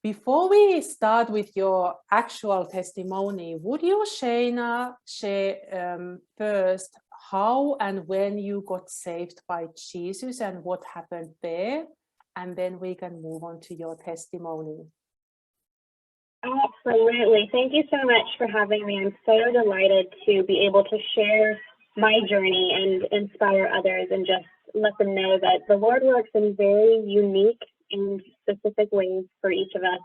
before we start with your actual testimony, would you, Shaina, share first how and when you got saved by Jesus and what happened there? And then we can move on to your testimony. Absolutely. Thank you so much for having me. I'm so delighted to be able to share my journey and inspire others and just let them know that the Lord works in very unique and specific ways for each of us.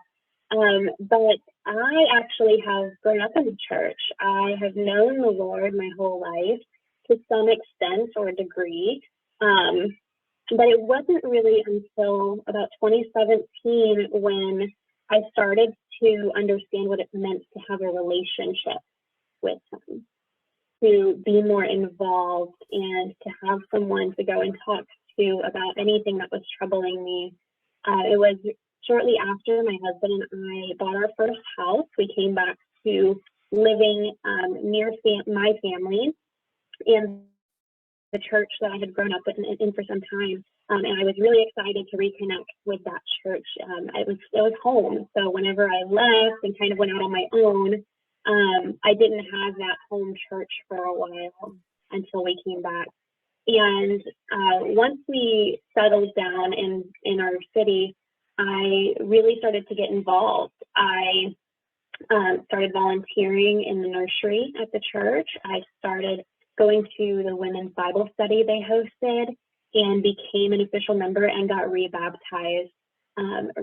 But I actually have grown up in the church. I have known the Lord my whole life to some extent or degree. But it wasn't really until about 2017 when I started to understand what it meant to have a relationship with Him, to be more involved and to have someone to go and talk to about anything that was troubling me. It was shortly after my husband and I bought our first house. We came back to living near my family and the church that I had grown up with in for some time. And I was really excited to reconnect with that church. It was home. So whenever I left and kind of went out on my own, I didn't have that home church for a while until we came back. And once we settled down in our city, I really started to get involved. I started volunteering in the nursery at the church. I started going to the women's Bible study they hosted and became an official member and got rebaptized,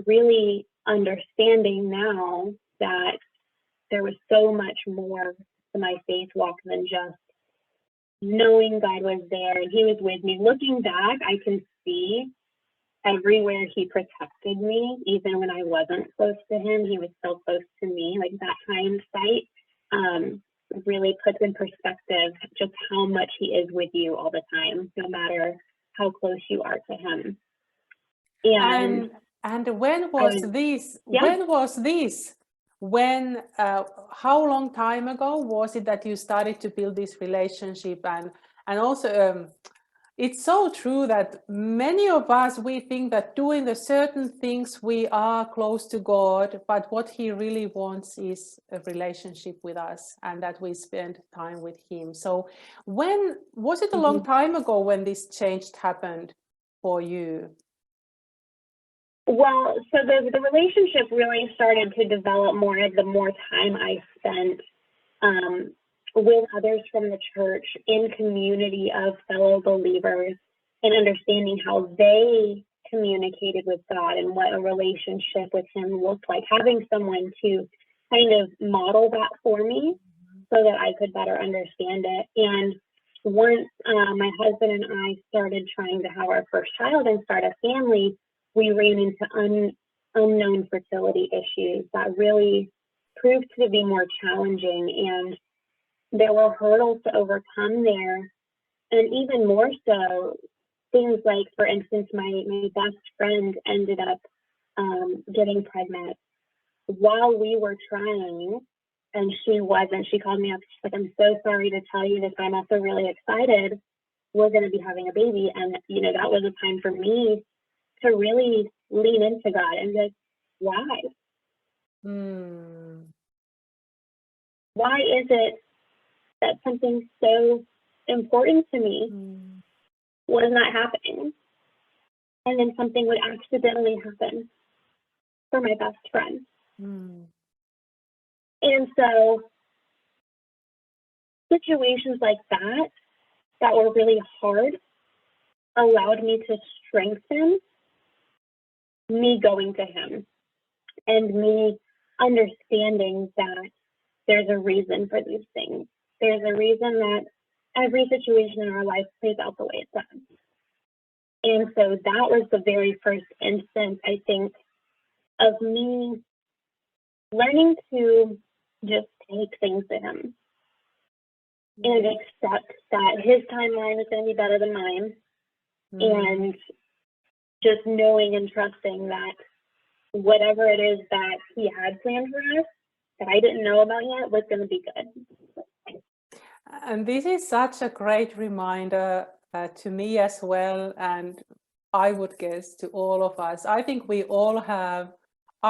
really understanding now that there was so much more to my faith walk than just knowing God was there and He was with me. Looking back, I can see everywhere He protected me, even when I wasn't close to Him, He was so close to me. Like that hindsight really puts in perspective just how much He is with you all the time, no matter how close you are to Him. And when was this? Yeah. When was this? When? How long time ago was it that you started to build this relationship? And also, it's so true that many of us, we think that doing the certain things we are close to God, but what He really wants is a relationship with us and that we spend time with Him. So when was it? A long time ago when this change happened for you? Well, so the relationship really started to develop more the more time I spent with others from the church in community of fellow believers and understanding how they communicated with God and what a relationship with Him looked like. Having someone to kind of model that for me so that I could better understand it. And once my husband and I started trying to have our first child and start a family, we ran into unknown fertility issues that really proved to be more challenging, and there were hurdles to overcome there. And even more so, things like, for instance, my best friend ended up getting pregnant while we were trying, and she wasn't. She called me up. She's like, "I'm so sorry to tell you this, but I'm also really excited. We're going to be having a baby." And, you know, that was a time for me to really lean into God and just, why? Why is it that something so important to me was not happening? And then something would accidentally happen for my best friend. And so situations like that were really hard, allowed me to strengthen me going to Him and me understanding that there's a reason for these things. There's a reason that every situation in our life plays out the way it does. And so that was the very first instance, I think, of me learning to just take things to Him and accept that His timeline is going to be better than mine. And just knowing and trusting that whatever it is that He had planned for us that I didn't know about yet was going to be good. And this is such a great reminder to me as well, and I would guess to all of us. I think we all have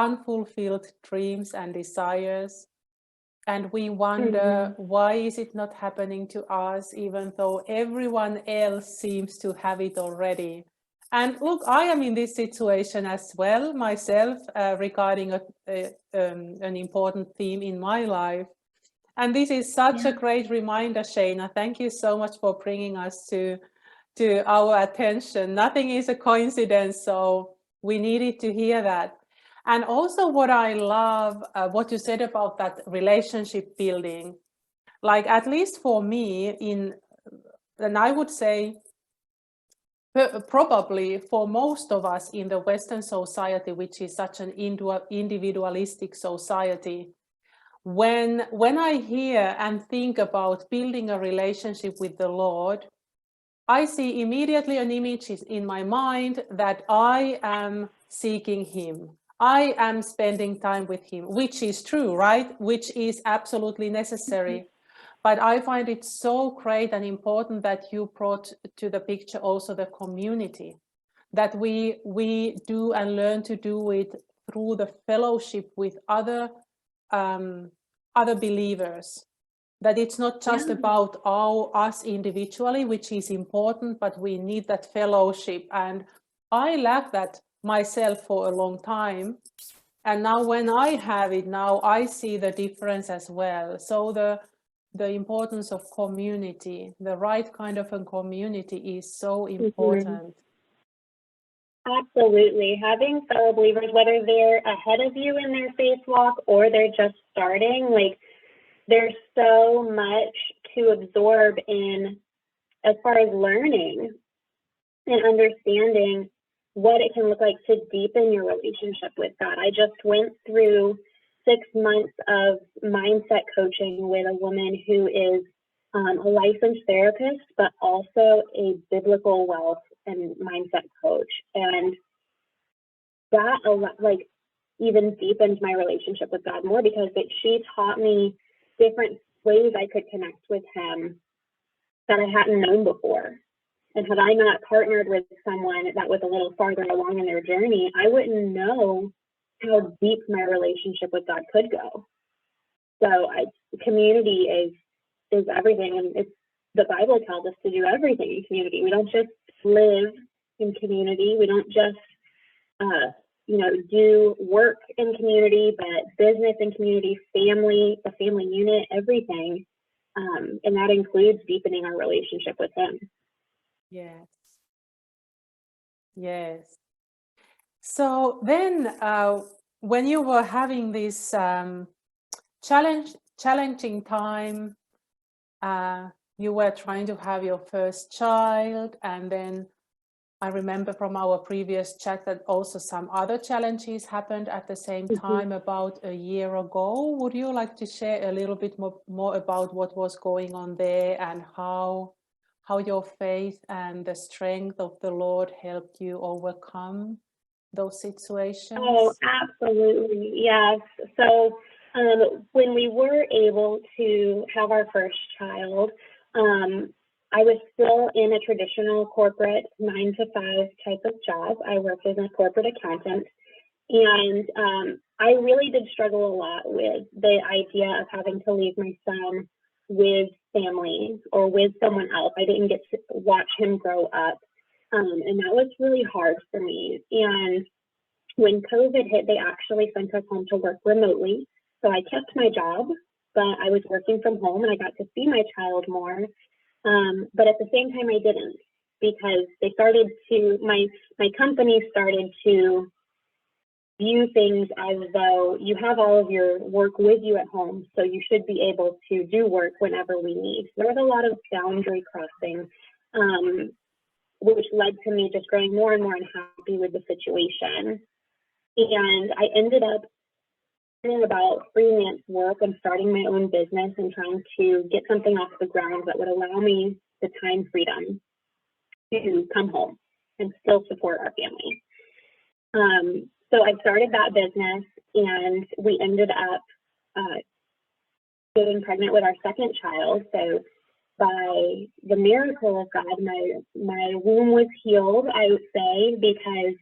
unfulfilled dreams and desires. And we wonder, why is it not happening to us, even though everyone else seems to have it already? And look, I am in this situation as well myself, regarding an important theme in my life. And this is such a great reminder, Shaina. Thank you so much for bringing us to our attention. Nothing is a coincidence, so we needed to hear that. And also what I love, what you said about that relationship building, like at least for me, and I would say probably for most of us in the Western society, which is such an individualistic society, when I hear and think about building a relationship with the Lord, I see immediately an image in my mind that I am seeking him. I am spending time with him, which is true, right? Which is absolutely necessary. But I find it so great and important that you brought to the picture also the community, that we do and learn to do it through the fellowship with other believers. That it's not just about us individually, which is important, but we need that fellowship. And I lacked that myself for a long time. And now when I have it, now I see the difference as well. So the importance of community, the right kind of a community is so important. Absolutely. Having fellow believers, whether they're ahead of you in their faith walk or they're just starting, like, there's so much to absorb in as far as learning and understanding what it can look like to deepen your relationship with God. I just went through 6 months of mindset coaching with a woman who is a licensed therapist, but also a biblical wealth and mindset coach. And that, like, even deepened my relationship with God more, because she taught me different ways I could connect with him that I hadn't known before. And had I not partnered with someone that was a little farther along in their journey, I wouldn't know how deep my relationship with God could go. So community is everything, and it's the Bible tells us to do everything in community. We don't just live in community. We don't just do work in community, but business in community, family, the family unit, everything. And that includes deepening our relationship with him. Yes. Yes. So then when you were having this challenging time, you were trying to have your first child, and then I remember from our previous chat that also some other challenges happened at the same time about a year ago. Would you like to share a little bit more about what was going on there, and how your faith and the strength of the Lord helped you overcome those situations? Oh, absolutely. Yes. So when we were able to have our first child, I was still in a traditional corporate 9-to-5 type of job. I worked as a corporate accountant, and I really did struggle a lot with the idea of having to leave my son with family or with someone else. I didn't get to watch him grow up, and that was really hard for me. And when COVID hit, they actually sent us home to work remotely. So I kept my job, but I was working from home, and I got to see my child more. But at the same time, I didn't, because they started to, my company started to view things as though you have all of your work with you at home, so you should be able to do work whenever we need. There was a lot of boundary crossing, which led to me just growing more and more unhappy with the situation. And I ended up learning about freelance work and starting my own business and trying to get something off the ground that would allow me the time freedom to come home and still support our family. So I started that business, and we ended up getting pregnant with our second child. So by the miracle of God, my womb was healed, I would say, because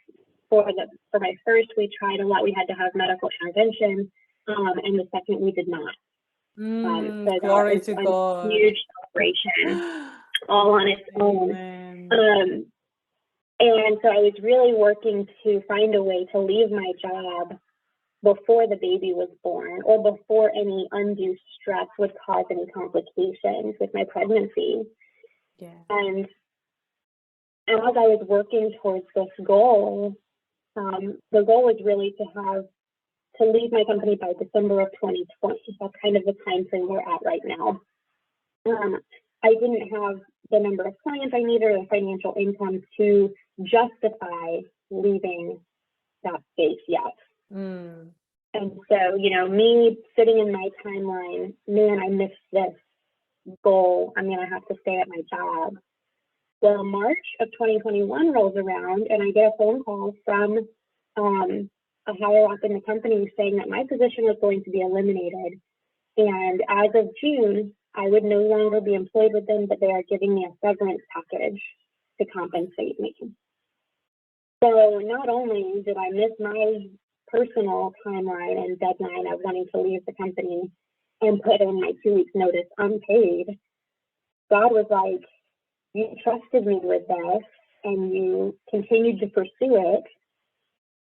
for my first, we tried a lot. We had to have medical intervention, and the second we did not. So that Glory was to a God. huge celebration all on its own. Amen. And so I was really working to find a way to leave my job before the baby was born, or before any undue stress would cause any complications with my pregnancy. Yeah. And as I was working towards this goal, the goal was really to leave my company by December of 2020. That's kind of the time frame we're at right now. I didn't have the number of clients I needed or the financial income to justify leaving that space yet. And so, me sitting in my timeline, man, I missed this goal. I'm going to have to stay at my job. Well, March of 2021 rolls around, and I get a phone call from a higher up in the company saying that my position was going to be eliminated. And as of June, I would no longer be employed with them, but they are giving me a severance package to compensate me. So not only did I miss my personal timeline and deadline of wanting to leave the company and put in my 2 weeks notice unpaid, God was like, you trusted me with this and you continued to pursue it.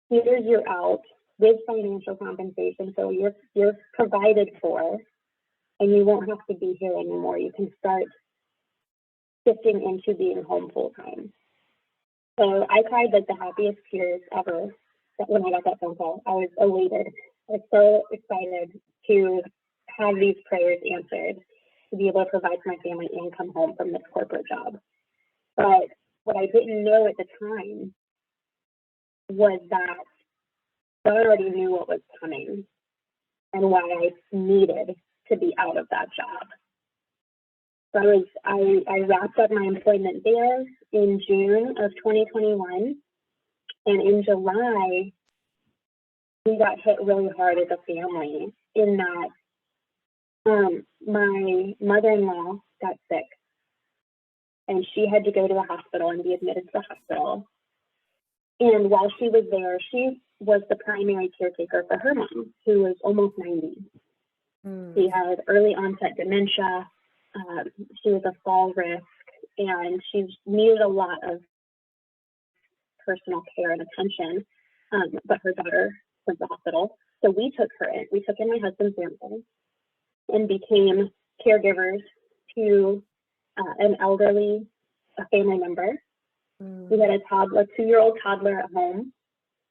Here's your out with financial compensation. So you're provided for, and you won't have to be here anymore. You can start shifting into being home full time. So I cried like the happiest tears ever when I got that phone call. I was elated. I was so excited to have these prayers answered, to be able to provide for my family and come home from this corporate job. But what I didn't know at the time was that God already knew what was coming and why I needed to be out of that job. So I wrapped up my employment there in June of 2021, and in July, we got hit really hard as a family in that my mother-in-law got sick, and she had to go to the hospital and be admitted to the hospital. And while she was there, she was the primary caretaker for her mom, who was almost 90. She had early onset dementia. She was a fall risk, and she needed a lot of personal care and attention. But her daughter was in the hospital, so we took her in. We took in my husband's family and became caregivers to an elderly family member. We had a 2-year-old toddler at home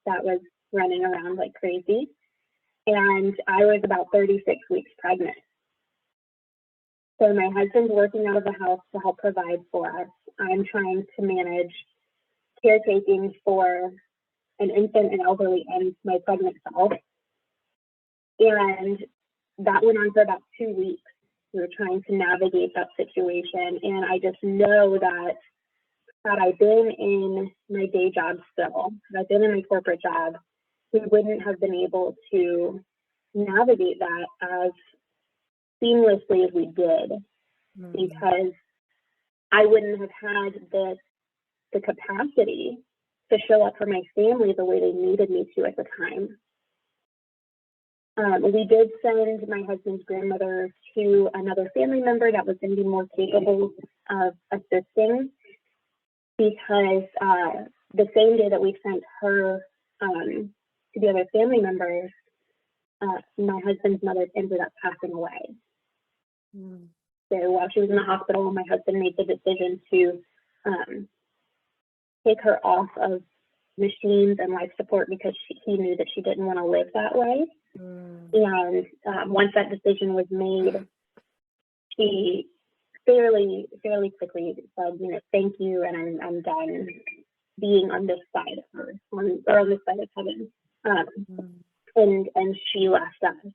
that was running around like crazy, and I was about 36 weeks pregnant. So my husband's working out of the house to help provide for us. I'm trying to manage caretaking for an infant and elderly and my pregnant self. And that went on for about 2 weeks. We were trying to navigate that situation. And I just know that had I been in my day job still, had I been in my corporate job, we wouldn't have been able to navigate that as seamlessly as we did, because I wouldn't have had the capacity to show up for my family the way they needed me to at the time. We did send my husband's grandmother to another family member that was going to be more capable of assisting, because the same day that we sent her to the other family members, my husband's mother ended up passing away. So while she was in the hospital, my husband made the decision to take her off of machines and life support, because he knew that she didn't want to live that way. And once that decision was made, she fairly quickly said, thank you, and I'm done being on this side of her, on this side of heaven. And she left us.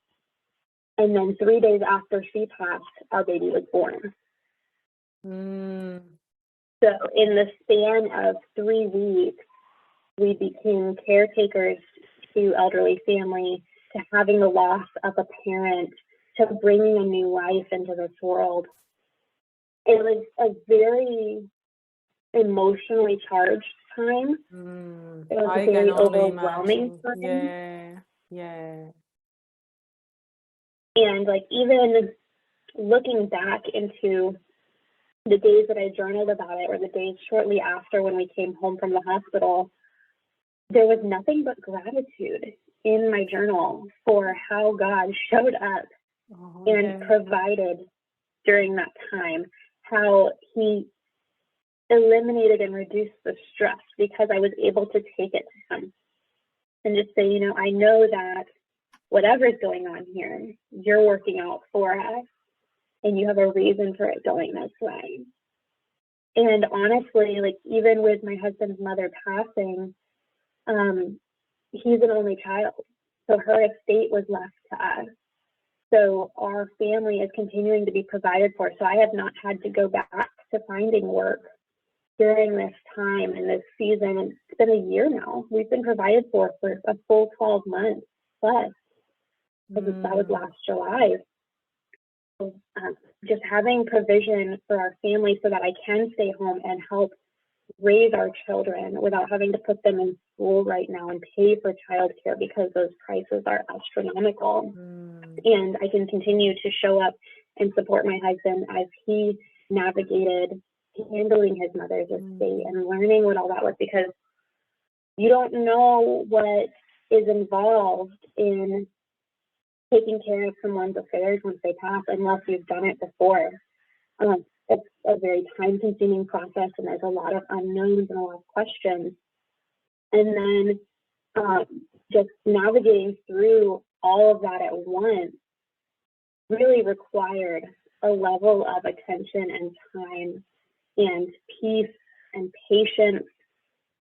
And then 3 days after she passed, our baby was born. So in the span of 3 weeks, we became caretakers to elderly family, to having the loss of a parent, to bringing a new life into this world. It was a very emotionally charged time. It was I a can very only overwhelming imagine. time. Yeah, yeah. And like even looking back into the days that I journaled about it, or the days shortly after when we came home from the hospital, there was nothing but gratitude in my journal for how God showed up and provided during that time, how he eliminated and reduced the stress because I was able to take it to him and just say, I know that whatever's going on here, you're working out for us and you have a reason for it going this way. And honestly, like even with my husband's mother passing, he's an only child. So her estate was left to us. So our family is continuing to be provided for. So I have not had to go back to finding work during this time and this season. And it's been a year now. We've been provided for a full 12 months plus, because that was last July. So, just having provision for our family so that I can stay home and help raise our children without having to put them in school right now and pay for childcare because those prices are astronomical. And I can continue to show up and support my husband as he navigated handling his mother's estate and learning what all that was, because you don't know what is involved in taking care of someone's affairs once they pass unless you've done it before. It's a very time-consuming process, and there's a lot of unknowns and a lot of questions. And then just navigating through all of that at once really required a level of attention and time and peace and patience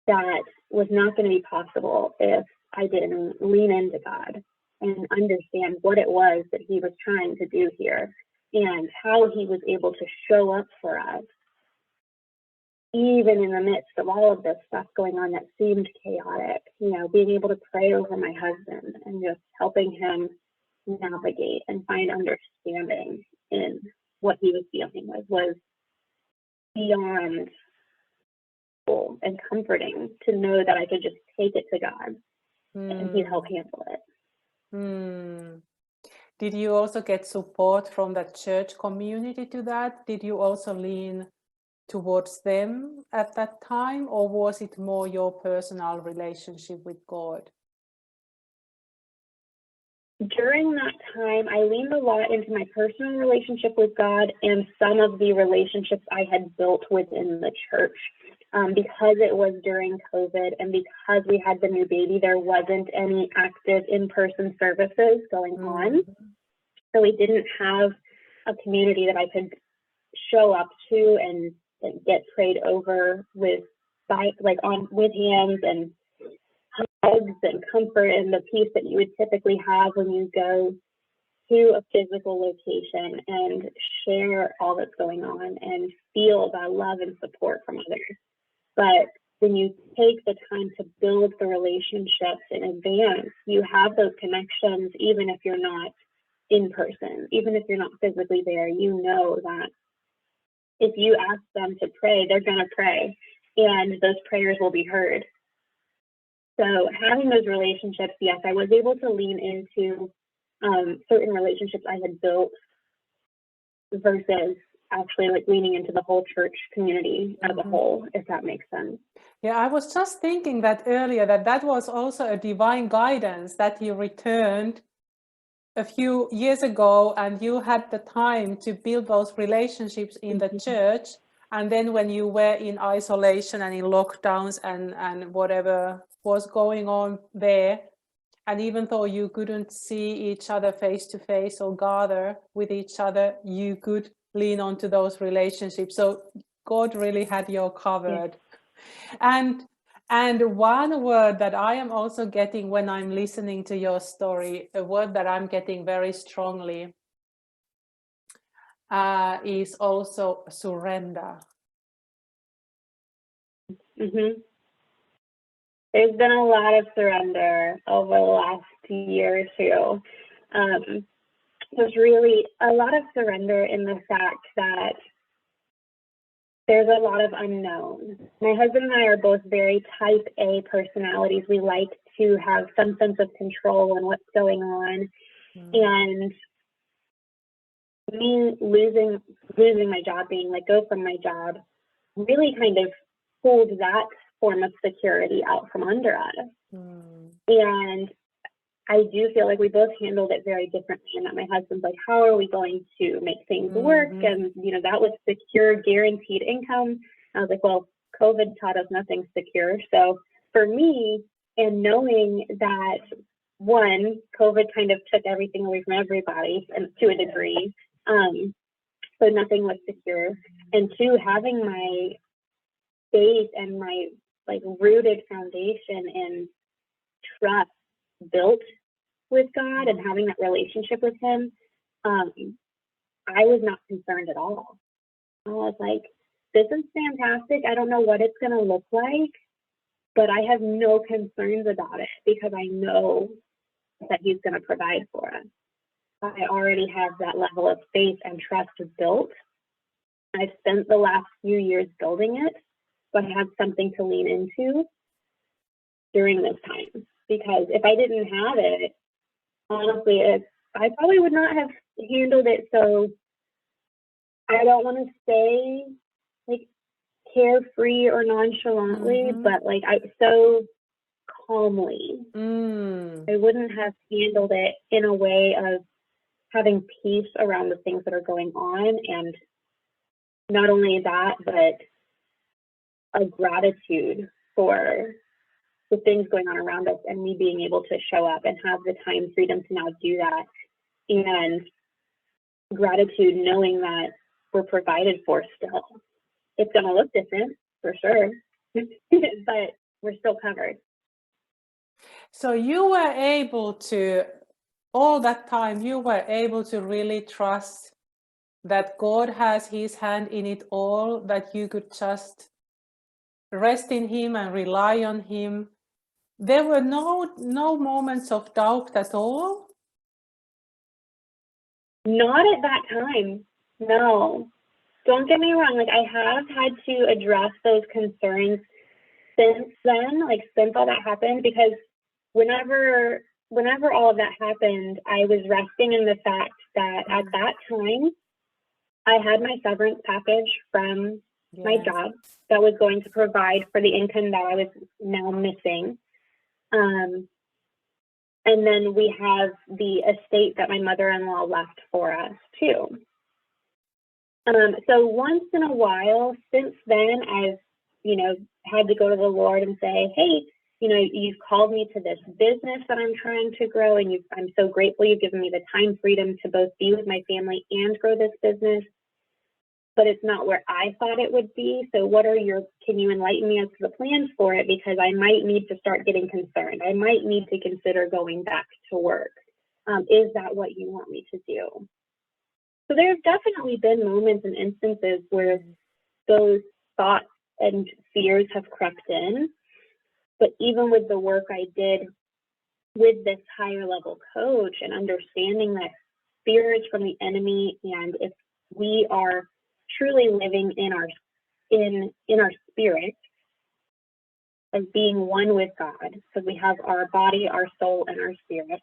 that was not going to be possible if I didn't lean into God and understand what it was that he was trying to do here and how he was able to show up for us, even in the midst of all of this stuff going on that seemed chaotic. Being able to pray over my husband and just helping him navigate and find understanding in what he was dealing with was beyond cool and comforting to know that I could just take it to God and he'd help handle it. Did you also get support from the church community to that? Did you also lean towards them at that time, or was it more your personal relationship with God? During that time, I leaned a lot into my personal relationship with God and some of the relationships I had built within the church. Because it was during COVID and because we had the new baby, there wasn't any active in-person services going on. So we didn't have a community that I could show up to and get prayed over with hands and hugs and comfort and the peace that you would typically have when you go to a physical location and share all that's going on and feel that love and support from others. But when you take the time to build the relationships in advance, you have those connections, even if you're not in person, even if you're not physically there. You know that if you ask them to pray, they're going to pray, and those prayers will be heard. So having those relationships, yes, I was able to lean into certain relationships I had built versus actually leaning into the whole church community as a whole, if that makes sense. Yeah, I was just thinking that earlier that was also a divine guidance that you returned a few years ago, and you had the time to build those relationships in the church. And then when you were in isolation and in lockdowns and whatever was going on there, and even though you couldn't see each other face to face or gather with each other, you could lean onto those relationships. So God really had you covered. Yeah. And one word that I am also getting when I'm listening to your story, a word that I'm getting very strongly is also surrender. There's been a lot of surrender over the last year or two. There's really a lot of surrender in the fact that there's a lot of unknown. My husband and I are both very type A personalities. We like to have some sense of control on what's going on. And me losing my job, being let go from my job, really kind of pulled that form of security out from under us. And I do feel like we both handled it very differently, and that my husband's like, how are we going to make things work? And, you know, that was secure, guaranteed income. I was like, well, COVID taught us nothing secure. So for me, and knowing that, one, COVID kind of took everything away from everybody, and to a degree, so nothing was secure. And two, having my faith and my like rooted foundation in trust built with God and having that relationship with him, I was not concerned at all. I was like, this is fantastic. I don't know what it's going to look like, but I have no concerns about it because I know that he's going to provide for us. I already have that level of faith and trust built. I've spent the last few years building it, but I have something to lean into during this time. Because if I didn't have it, honestly, I probably would not have handled it. So I don't want to say like carefree or nonchalantly, but like so calmly. I wouldn't have handled it in a way of having peace around the things that are going on, and not only that, but a gratitude for the things going on around us, and me being able to show up and have the time freedom to now do that, and gratitude knowing that we're provided for still. It's going to look different for sure, but we're still covered. So you were able to, all that time, you were able to really trust that God has his hand in it all, that you could just rest in him and rely on him. There were no moments of doubt at all? Not at that time, no. Don't get me wrong, like I have had to address those concerns since then, like since all that happened, because whenever all of that happened, I was resting in the fact that at that time, I had my severance package from my job that was going to provide for the income that I was now missing. And then we have the estate that my mother-in-law left for us too. So once in a while, since then, I've, you know, had to go to the Lord and say, hey, you know, you've called me to this business that I'm trying to grow, and I'm so grateful you've given me the time freedom to both be with my family and grow this business. But it's not where I thought it would be. So can you enlighten me as to the plans for it? Because I might need to start getting concerned. I might need to consider going back to work. Is that what you want me to do? So there's definitely been moments and instances where those thoughts and fears have crept in. But even with the work I did with this higher level coach and understanding that fear is from the enemy, and if we are truly living in our spirit as being one with God, because we have our body, our soul, and our spirit.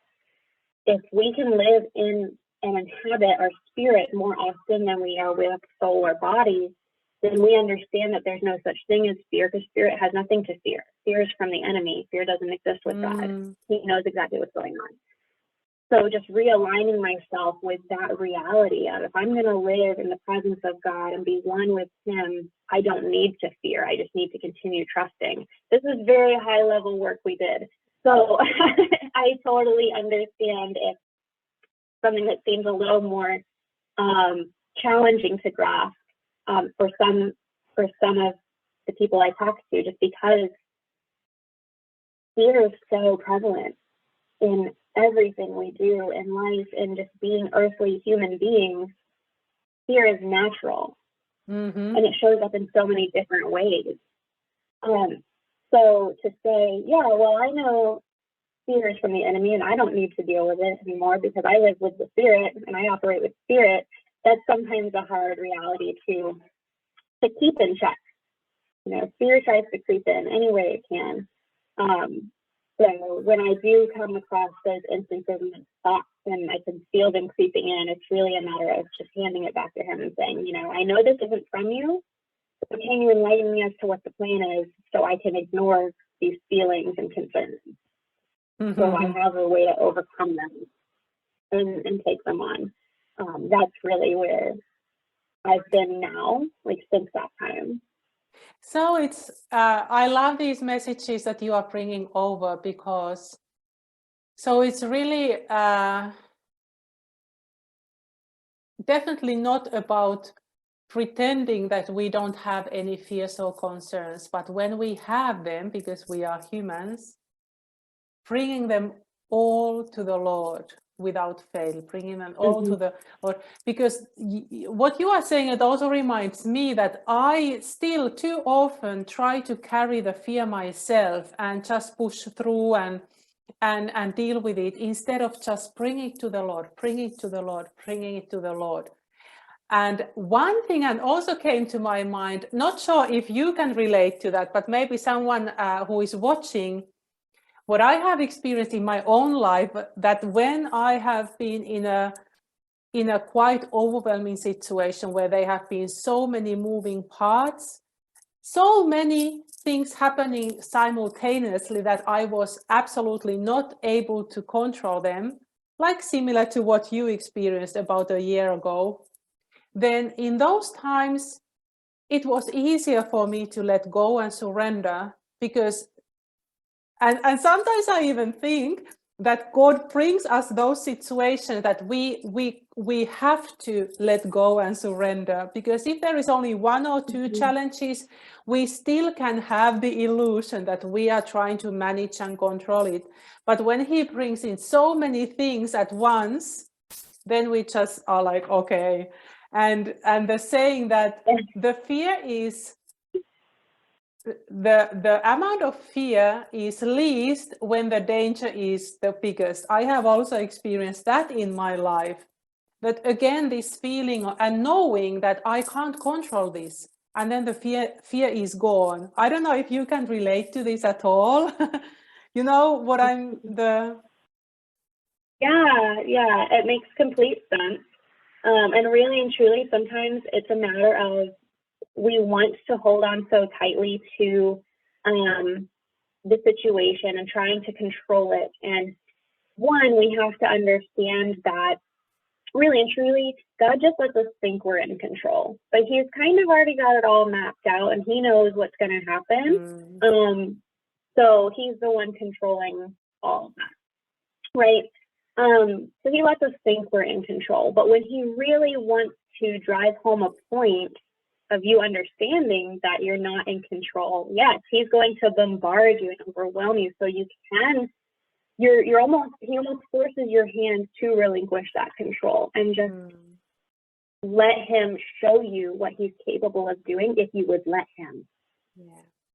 If we can live in and inhabit our spirit more often than we are with soul or body, then we understand that there's no such thing as fear, because spirit has nothing to fear. Fear is from the enemy. Fear doesn't exist with God. He knows exactly what's going on. So just realigning myself with that reality of, if I'm going to live in the presence of God and be one with him, I don't need to fear. I just need to continue trusting. This is very high level work we did. So I totally understand if something that seems a little more challenging to grasp for some of the people I talk to, just because fear is so prevalent in everything we do in life, and just being earthly human beings. Fear is natural, and it shows up in so many different ways. So to say, yeah, well, I know fear is from the enemy and I don't need to deal with it anymore because I live with the spirit and I operate with spirit, that's sometimes a hard reality to to keep in check. Fear tries to creep in any way it can. So when I do come across those instances and thoughts and I can feel them creeping in, it's really a matter of just handing it back to him and saying, I know this isn't from you, but can you enlighten me as to what the plan is so I can ignore these feelings and concerns? So I have a way to overcome them and take them on. That's really where I've been now, since that time. So it's, I love these messages that you are bringing over, because, so it's really definitely not about pretending that we don't have any fears or concerns, but when we have them, because we are humans, bringing them all to the Lord without fail, bringing them all to the Lord. Because what you are saying, it also reminds me that I still too often try to carry the fear myself and just push through and deal with it, instead of just bringing it to the Lord, bringing it to the Lord, bringing it to the Lord. And one thing and also came to my mind, not sure if you can relate to that, but maybe someone who is watching, what I have experienced in my own life, that when I have been in a quite overwhelming situation where there have been so many moving parts, so many things happening simultaneously that I was absolutely not able to control them, like similar to what you experienced about a year ago, then in those times, it was easier for me to let go and surrender, because and sometimes I even think that God brings us those situations that we have to let go and surrender, because if there is only one or two challenges, we still can have the illusion that we are trying to manage and control it. But when he brings in so many things at once, then we just are like, okay. And the saying that the fear is, the amount of fear is least when the danger is the biggest. I have also experienced that in my life. But again, this feeling and knowing that I can't control this, and then the fear is gone. I don't know if you can relate to this at all. You know what I'm the. Yeah, it makes complete sense. And really and truly, sometimes it's a matter of we want to hold on so tightly to the situation and trying to control it. And one, we have to understand that really and truly, God just lets us think we're in control, but He's kind of already got it all mapped out, and He knows what's going to happen. So He's the one controlling all of that, right? So He lets us think we're in control, but when He really wants to drive home a point of you understanding that you're not in control, yes, He's going to bombard you and overwhelm you, so you can. He almost forces your hand to relinquish that control and just let Him show you what He's capable of doing if you would let Him.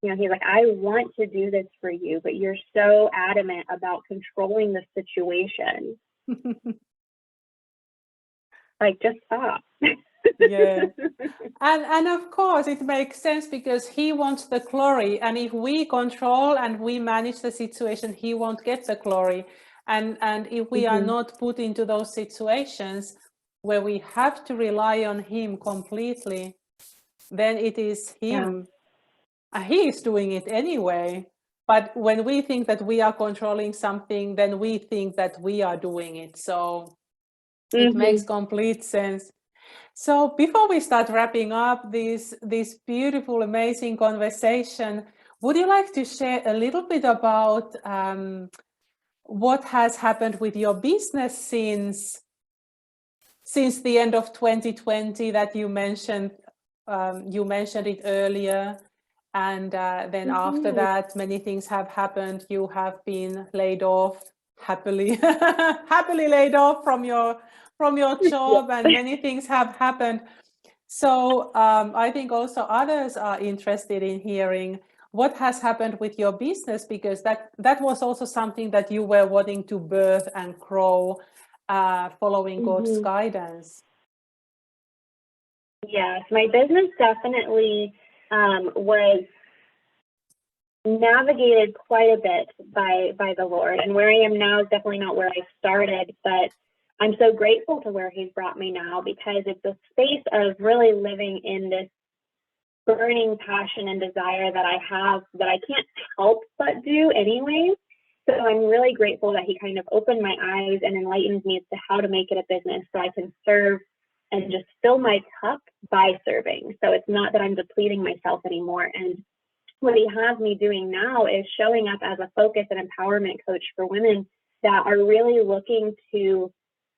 Yeah. He's like, I want to do this for you, but you're so adamant about controlling the situation. Like, just stop. Yeah. And of course it makes sense, because He wants the glory, and if we control and we manage the situation, He won't get the glory. And if we are not put into those situations where we have to rely on Him completely, then it is Him. He is doing it anyway. But when we think that we are controlling something, then we think that we are doing it. So it makes complete sense. So before we start wrapping up this beautiful, amazing conversation, would you like to share a little bit about what has happened with your business since the end of 2020 that you mentioned? You mentioned it earlier, and then after that, many things have happened. You have been laid off, happily laid off from your job, and many things have happened. So I think also others are interested in hearing what has happened with your business, because that was also something that you were wanting to birth and grow, following God's guidance. Yes, my business definitely was navigated quite a bit by the Lord, and where I am now is definitely not where I started, but I'm so grateful to where He's brought me now, because it's a space of really living in this burning passion and desire that I have that I can't help but do anyway. So I'm really grateful that He kind of opened my eyes and enlightened me as to how to make it a business so I can serve and just fill my cup by serving. So it's not that I'm depleting myself anymore. And what He has me doing now is showing up as a focus and empowerment coach for women that are really looking to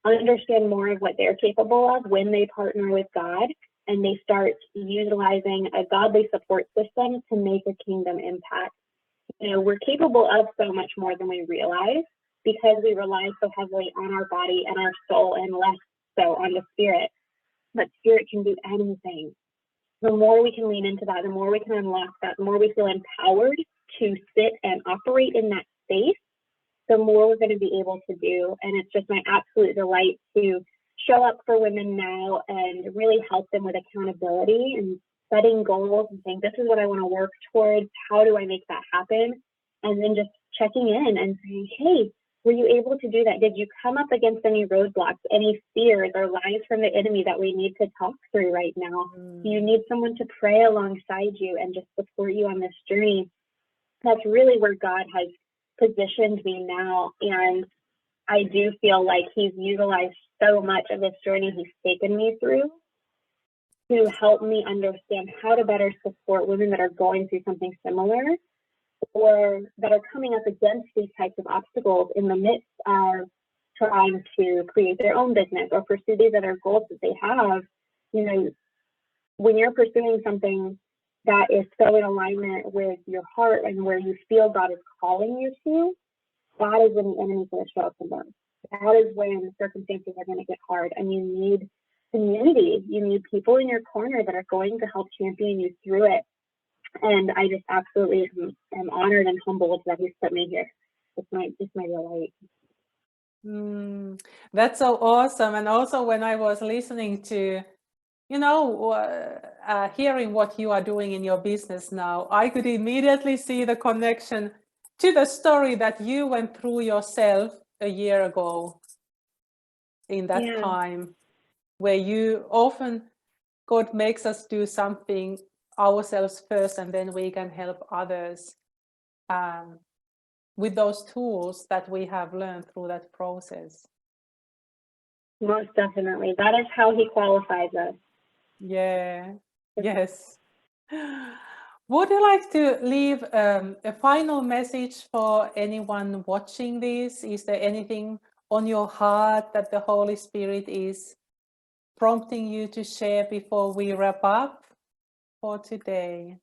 understand more of what they're capable of when they partner with God and they start utilizing a godly support system to make a kingdom impact. You know, we're capable of so much more than we realize because we rely so heavily on our body and our soul and less so on the spirit. But spirit can do anything. The more we can lean into that, the more we can unlock that, the more we feel empowered to sit and operate in that space, the more we're going to be able to do. And it's just my absolute delight to show up for women now and really help them with accountability and setting goals and saying, this is what I want to work towards. How do I make that happen? And then just checking in and saying, hey, were you able to do that? Did you come up against any roadblocks, any fears or lies from the enemy that we need to talk through right now? Do you need someone to pray alongside you and just support you on this journey? That's really where God has positioned me now. And I do feel like He's utilized so much of this journey He's taken me through to help me understand how to better support women that are going through something similar or that are coming up against these types of obstacles in the midst of trying to create their own business or pursue these other goals that they have. You know, when you're pursuing something that is so in alignment with your heart and where you feel God is calling you to, that is when the enemy's going to show up the most. That is when circumstances are going to get hard and you need community. You need people in your corner that are going to help champion you through it. And I just absolutely am honored and humbled that He's put me here. It's my delight. That's so awesome. And also when I was listening to, hearing what you are doing in your business now, I could immediately see the connection to the story that you went through yourself a year ago in that time, where you often, God makes us do something ourselves first, and then we can help others with those tools that we have learned through that process. Most definitely. That is how He qualifies us. Yeah. Yes. Would you like to leave a final message for anyone watching this? Is there anything on your heart that the Holy Spirit is prompting you to share before we wrap up for today?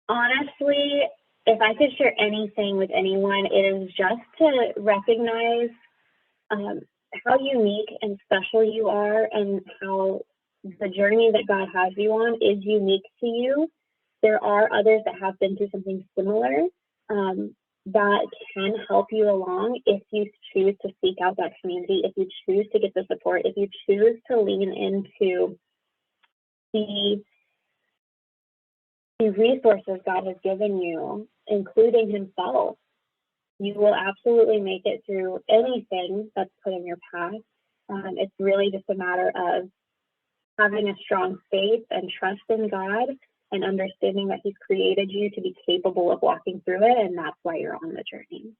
Honestly, if I could share anything with anyone, it is just to recognize how unique and special you are and how the journey that God has you on is unique to you. There are others that have been through something similar that can help you along if you choose to seek out that community, if you choose to get the support, if you choose to lean into the resources God has given you, including Himself. You will absolutely make it through anything that's put in your path. It's really just a matter of having a strong faith and trust in God and understanding that He's created you to be capable of walking through it, and that's why you're on the journey.